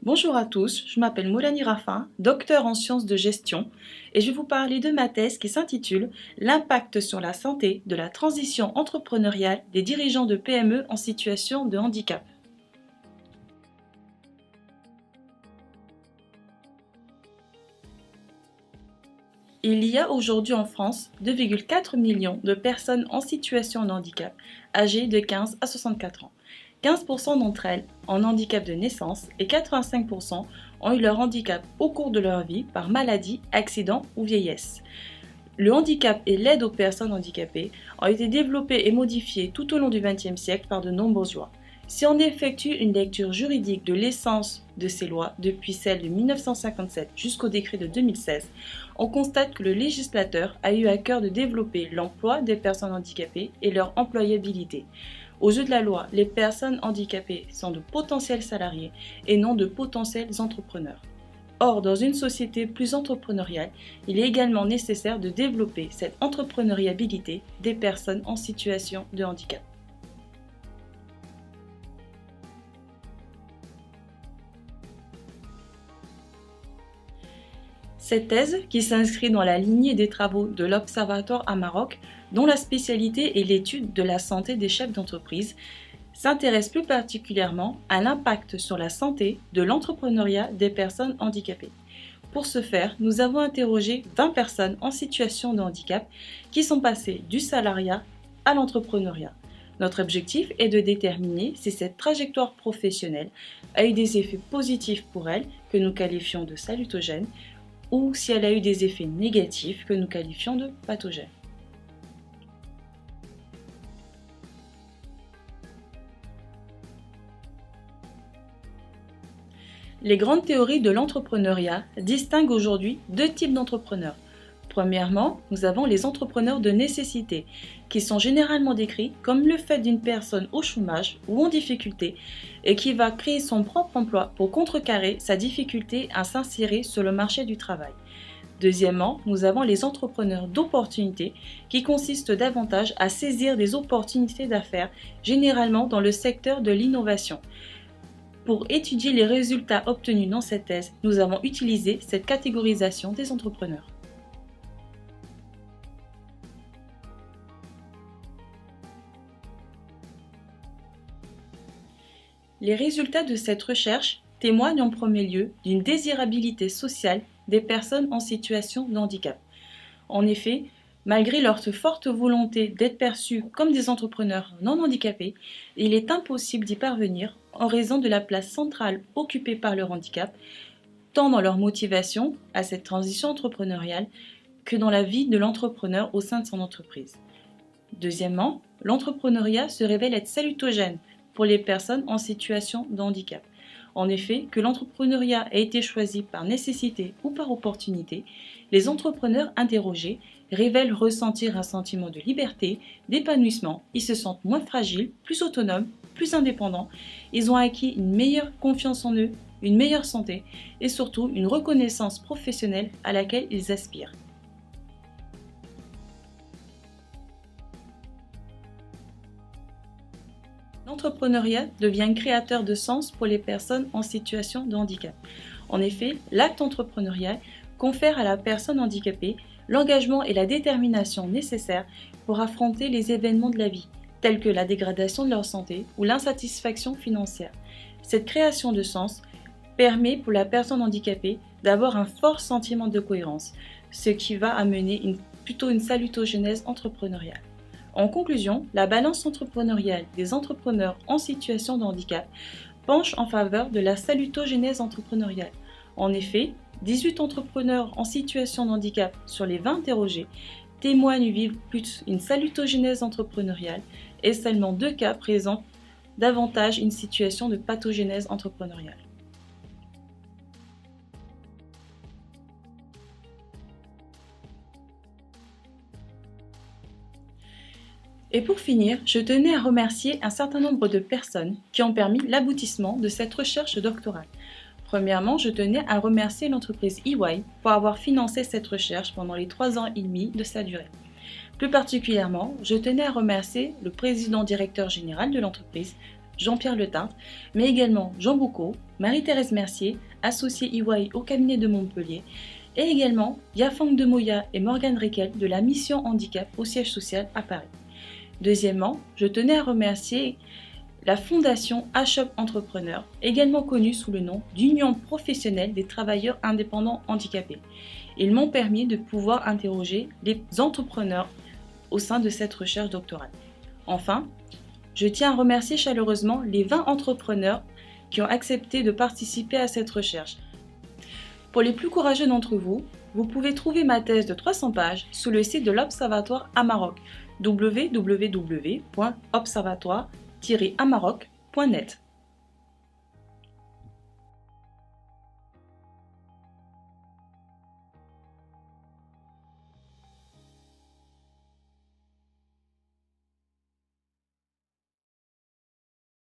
Bonjour à tous, je m'appelle Moulani Rafin, docteur en sciences de gestion et je vais vous parler de ma thèse qui s'intitule L'impact sur la santé de la transition entrepreneuriale des dirigeants de PME en situation de handicap. Il y a aujourd'hui en France 2,4 millions de personnes en situation de handicap âgées de 15 à 64 ans. 15% d'entre elles en handicap de naissance et 85% ont eu leur handicap au cours de leur vie par maladie, accident ou vieillesse. Le handicap et l'aide aux personnes handicapées ont été développés et modifiés tout au long du XXe siècle par de nombreuses lois. Si on effectue une lecture juridique de l'essence de ces lois, depuis celle de 1957 jusqu'au décret de 2016, on constate que le législateur a eu à cœur de développer l'emploi des personnes handicapées et leur employabilité. Aux yeux de la loi, les personnes handicapées sont de potentiels salariés et non de potentiels entrepreneurs. Or, dans une société plus entrepreneuriale, il est également nécessaire de développer cette entrepreneuriabilité des personnes en situation de handicap. Cette thèse, qui s'inscrit dans la lignée des travaux de l'Observatoire à Maroc, dont la spécialité est l'étude de la santé des chefs d'entreprise, s'intéresse plus particulièrement à l'impact sur la santé de l'entrepreneuriat des personnes handicapées. Pour ce faire, nous avons interrogé 20 personnes en situation de handicap qui sont passées du salariat à l'entrepreneuriat. Notre objectif est de déterminer si cette trajectoire professionnelle a eu des effets positifs pour elles, que nous qualifions de salutogènes, ou si elle a eu des effets négatifs que nous qualifions de pathogènes. Les grandes théories de l'entrepreneuriat distinguent aujourd'hui deux types d'entrepreneurs. Premièrement, nous avons les entrepreneurs de nécessité, qui sont généralement décrits comme le fait d'une personne au chômage ou en difficulté et qui va créer son propre emploi pour contrecarrer sa difficulté à s'insérer sur le marché du travail. Deuxièmement, nous avons les entrepreneurs d'opportunité qui consistent davantage à saisir des opportunités d'affaires, généralement dans le secteur de l'innovation. Pour étudier les résultats obtenus dans cette thèse, nous avons utilisé cette catégorisation des entrepreneurs. Les résultats de cette recherche témoignent en premier lieu d'une désirabilité sociale des personnes en situation de handicap. En effet, malgré leur forte volonté d'être perçus comme des entrepreneurs non handicapés, il est impossible d'y parvenir en raison de la place centrale occupée par leur handicap, tant dans leur motivation à cette transition entrepreneuriale que dans la vie de l'entrepreneur au sein de son entreprise. Deuxièmement, l'entrepreneuriat se révèle être salutogène pour les personnes en situation de handicap. En effet, que l'entrepreneuriat a été choisi par nécessité ou par opportunité, les entrepreneurs interrogés révèlent ressentir un sentiment de liberté, d'épanouissement, ils se sentent moins fragiles, plus autonomes, plus indépendants, ils ont acquis une meilleure confiance en eux, une meilleure santé et surtout une reconnaissance professionnelle à laquelle ils aspirent. L'entrepreneuriat devient créateur de sens pour les personnes en situation de handicap. En effet, l'acte entrepreneurial confère à la personne handicapée l'engagement et la détermination nécessaires pour affronter les événements de la vie, tels que la dégradation de leur santé ou l'insatisfaction financière. Cette création de sens permet pour la personne handicapée d'avoir un fort sentiment de cohérence, ce qui va amener plutôt une salutogénèse entrepreneuriale. En conclusion, la balance entrepreneuriale des entrepreneurs en situation de handicap penche en faveur de la salutogénèse entrepreneuriale. En effet, 18 entrepreneurs en situation de handicap sur les 20 interrogés témoignent vivre plus une salutogénèse entrepreneuriale et seulement 2 cas présentent davantage une situation de pathogénèse entrepreneuriale. Et pour finir, je tenais à remercier un certain nombre de personnes qui ont permis l'aboutissement de cette recherche doctorale. Premièrement, je tenais à remercier l'entreprise EY pour avoir financé cette recherche pendant les 3 ans et demi de sa durée. Plus particulièrement, je tenais à remercier le président directeur général de l'entreprise, Jean-Pierre Letinte, mais également Jean Boucaud, Marie-Thérèse Mercier, associée EY au cabinet de Montpellier, et également Yafang de Moya et Morgane Requel de la mission handicap au siège social à Paris. Deuxièmement, je tenais à remercier la fondation HUP Entrepreneur, également connue sous le nom d'Union professionnelle des travailleurs indépendants handicapés. Ils m'ont permis de pouvoir interroger les entrepreneurs au sein de cette recherche doctorale. Enfin, je tiens à remercier chaleureusement les 20 entrepreneurs qui ont accepté de participer à cette recherche. Pour les plus courageux d'entre vous, vous pouvez trouver ma thèse de 300 pages sur le site de l'Observatoire Amarok, www.observatoire-amarok.net.